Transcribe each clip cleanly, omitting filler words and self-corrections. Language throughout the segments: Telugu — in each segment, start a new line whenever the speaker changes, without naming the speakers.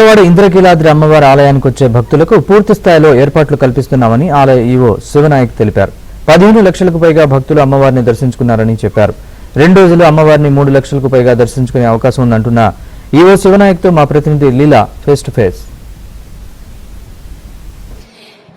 విజయవాడ ఇంద్రకీలాద్రి అమ్మవారి ఆలయానికి వచ్చే భక్తులకు పూర్తి స్థాయిలో ఏర్పాట్లు కల్పిస్తున్నామని ఆలయ ఈవో శివనాయక్ తెలిపారు. 15 లక్షలకు పైగా భక్తులు అమ్మవారిని దర్శించుకున్నారని చెప్పారు. 2 రోజులు అమ్మవారిని 3 లక్షలకు పైగా దర్శించుకునే అవకాశం ఉందంటున్న ఈవో శివనాయక్ తో మా ప్రతినిధి లీలా ఫేస్ టు ఫేస్.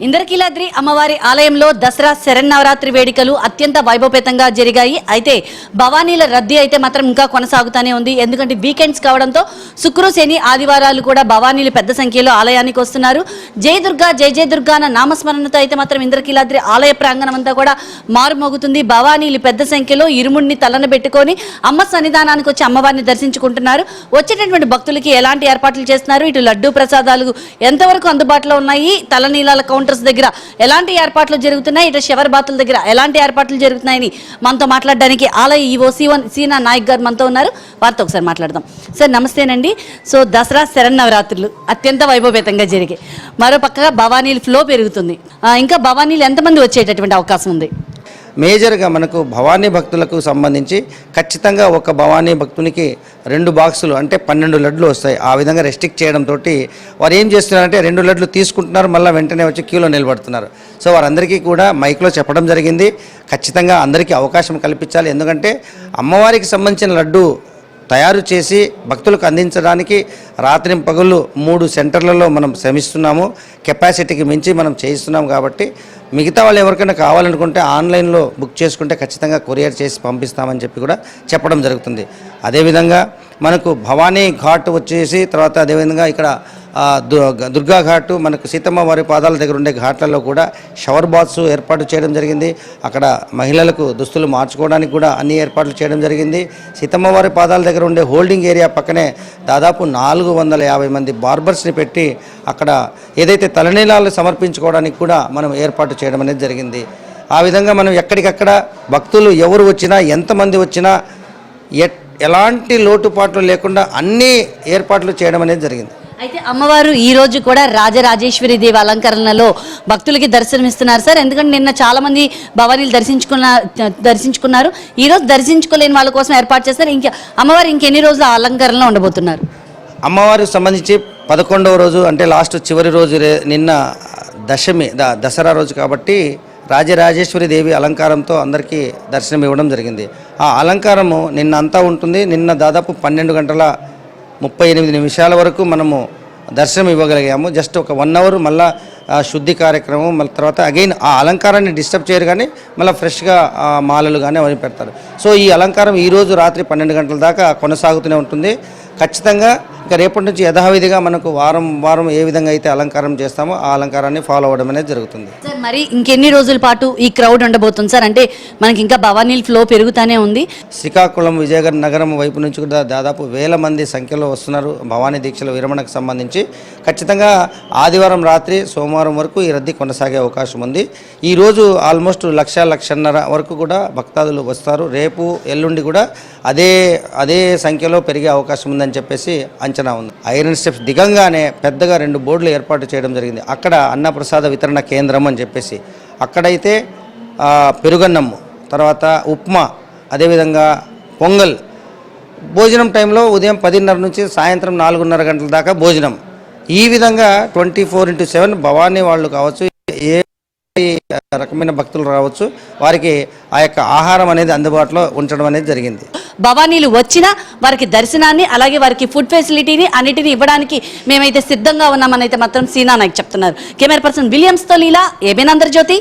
ఇంద్రకీలాద్రి అమ్మవారి ఆలయంలో దసరా శరన్నవరాత్రి వేడుకలు అత్యంత వైభవపేతంగా జరిగాయి. అయితే భవానీల రద్దీ అయితే మాత్రం ఇంకా కొనసాగుతూనే ఉంది. ఎందుకంటే వీకెండ్స్ కావడంతో శుక్ర శని ఆదివారాలు కూడా భవానీలు పెద్ద సంఖ్యలో ఆలయానికి వస్తున్నారు. జయ దుర్గా జయ జయ దుర్గా అన్న నామస్మరణతో అయితే మాత్రం ఇంద్రకీలాద్రి ఆలయ ప్రాంగణం అంతా కూడా మారుమోగుతుంది. భవానీలు పెద్ద సంఖ్యలో ఇరుముడిని తలన పెట్టుకొని అమ్మ సన్నిధానానికి వచ్చి అమ్మవారిని దర్శించుకుంటున్నారు. వచ్చేటటువంటి భక్తులకి ఎలాంటి ఏర్పాట్లు చేస్తున్నారు, ఇటు లడ్డూ ప్రసాదాలు ఎంతవరకు అందుబాటులో ఉన్నాయి, తలనీలాల కౌంటర్స్ దగ్గర ఎలాంటి ఏర్పాట్లు జరుగుతున్నాయి, ఇటు శవర్ బాతుల దగ్గర ఎలాంటి ఏర్పాట్లు జరుగుతున్నాయని మనతో మాట్లాడడానికి ఆలయ ఈవో సీనా నాయక్ గారు మనతో ఉన్నారు. వారితో ఒకసారి మాట్లాడదాం. సార్ నమస్తేనండి. సో దసరా శరన్నవరాత్రులు అత్యంత వైభవపేతంగా జరిగాయి. మరో పక్కగా భవానీల ఫ్లో పెరుగుతుంది. ఇంకా భవానీలు ఎంతమంది వచ్చేటటువంటి అవకాశం ఉంది?
మేజర్గా మనకు భవానీ భక్తులకు సంబంధించి ఖచ్చితంగా ఒక భవానీ భక్తునికి 2 బాక్సులు అంటే 12 లడ్లు వస్తాయి. ఆ విధంగా రెస్ట్రిక్ట్ చేయడంతో వారు ఏం చేస్తున్నారంటే 2 లడ్లు తీసుకుంటున్నారు, మళ్ళీ వెంటనే వచ్చి క్యూలో నిలబడుతున్నారు. సో వారందరికీ కూడా మైక్లో చెప్పడం జరిగింది, ఖచ్చితంగా అందరికీ అవకాశం కల్పించాలి. ఎందుకంటే అమ్మవారికి సంబంధించిన లడ్డు తయారు చేసి భక్తులకు అందించడానికి రాత్రి పగళ్ళు 3 సెంటర్లలో మనం శ్రమిస్తున్నాము. కెపాసిటీకి మించి మనం చేయిస్తున్నాం. కాబట్టి మిగతా వాళ్ళు ఎవరికైనా కావాలనుకుంటే ఆన్లైన్లో బుక్ చేసుకుంటే ఖచ్చితంగా కొరియర్ చేసి పంపిస్తామని చెప్పి కూడా చెప్పడం జరుగుతుంది. అదేవిధంగా మనకు భవానీ ఘాట్ వచ్చేసి తర్వాత అదేవిధంగా ఇక్కడ దుర్గా ఘాటు, మనకు సీతమ్మ వారి పాదాల దగ్గర ఉండే ఘాట్లలో కూడా షవర్ బాత్స్ ఏర్పాటు చేయడం జరిగింది. అక్కడ మహిళలకు దుస్తులు మార్చుకోవడానికి కూడా అన్ని ఏర్పాట్లు చేయడం జరిగింది. సీతమ్మ వారి పాదాల దగ్గర ఉండే హోల్డింగ్ ఏరియా పక్కనే దాదాపు 450 మంది బార్బర్స్ని పెట్టి అక్కడ ఏదైతే తలనీలాలు సమర్పించుకోవడానికి కూడా మనం ఏర్పాటు చేయడం అనేది జరిగింది. ఆ విధంగా మనం ఎక్కడికక్కడ భక్తులు ఎవరు వచ్చినా ఎంతమంది వచ్చినా ఎలాంటి లోటుపాట్లు లేకుండా అన్ని ఏర్పాట్లు చేయడం అనేది జరిగింది.
అయితే అమ్మవారు ఈ రోజు కూడా రాజరాజేశ్వరి దేవి అలంకరణలో భక్తులకి దర్శనమిస్తున్నారు సార్. ఎందుకంటే నిన్న చాలా మంది భవానీలు దర్శించుకున్నారు. ఈ రోజు దర్శించుకోలేని వాళ్ళ కోసం ఏర్పాటు చేస్తారు. అమ్మవారు ఇంకెన్ని రోజులు అలంకరణలో ఉండబోతున్నారు?
అమ్మవారికి సంబంధించి 11వ రోజు అంటే లాస్ట్ చివరి రోజు నిన్న దశమి దసరా రోజు కాబట్టి రాజరాజేశ్వరి దేవి అలంకారంతో అందరికీ దర్శనం ఇవ్వడం జరిగింది. ఆ అలంకారము నిన్న అంతా ఉంటుంది. నిన్న దాదాపు 12 గంటల 38 నిమిషాల వరకు మనము దర్శనం ఇవ్వగలిగాము. జస్ట్ ఒక 1 అవర్ మళ్ళీ శుద్ధి కార్యక్రమం, మళ్ళీ తర్వాత అగైన్ ఆ అలంకారాన్ని డిస్టర్బ్ చేయరు, కానీ మళ్ళీ ఫ్రెష్గా మాలలు కానీ అవన్నీ పెడతారు. సో ఈ అలంకారం ఈరోజు రాత్రి 12 గంటల దాకా కొనసాగుతూనే ఉంటుంది. ఖచ్చితంగా ఇంకా రేపటి నుంచి యథావిధిగా మనకు వారం ఏ విధంగా అయితే అలంకారం చేస్తామో ఆ అలంకారాన్ని ఫాలో అవ్వడం అనేది జరుగుతుంది.
సార్ మరి ఇంకెన్ని రోజుల పాటు ఈ క్రౌడ్ ఉండబోతుంది సార్? అంటే మనకి ఇంకా భవానీల ఫ్లో పెరుగుతూనే ఉంది.
శ్రీకాకుళం విజయనగరం నగరం వైపు నుంచి కూడా దాదాపు 1000 మంది సంఖ్యలో వస్తున్నారు భవానీ దీక్షల విరమణకు సంబంధించి. ఖచ్చితంగా ఆదివారం రాత్రి సోమవారం వరకు ఈ రద్దీ కొనసాగే అవకాశం ఉంది. ఈరోజు ఆల్మోస్ట్ 1,00,000-1,50,000 వరకు కూడా భక్తాదులు వస్తారు. రేపు ఎల్లుండి కూడా అదే సంఖ్యలో పెరిగే అవకాశం ఉందని చెప్పేసి అంచనా ఉంది. ఐరన్ స్టెప్స్ దిగంగానే పెద్దగా 2 బోర్డులు ఏర్పాటు చేయడం జరిగింది. అక్కడ అన్నప్రసాద వితరణ కేంద్రం అని చెప్పేసి, అక్కడైతే పెరుగన్నము, తర్వాత ఉప్మా, అదేవిధంగా పొంగల్, భోజనం టైంలో ఉదయం 10:30 నుంచి సాయంత్రం 4:30 గంటల దాకా భోజనం. ఈ విధంగా 24/7 భవానీ వాళ్ళు కావచ్చు, ఏ రకమైన భక్తులు రావచ్చు, వారికి ఆ యొక్క ఆహారం అనేది అందుబాటులో ఉంచడం అనేది జరిగింది.
భవానీలు వచ్చినా వారికి దర్శనాన్ని అలాగే వారికి ఫుడ్ ఫెసిలిటీని అన్నిటిని ఇవ్వడానికి మేమైతే సిద్ధంగా ఉన్నామని అయితే మాత్రం సీనా నాయక్ చెప్తున్నారు. కెమెరా పర్సన్ విలియమ్స్తో లీలా, ఏబిఎన్ ఆంధ్రజ్యోతి.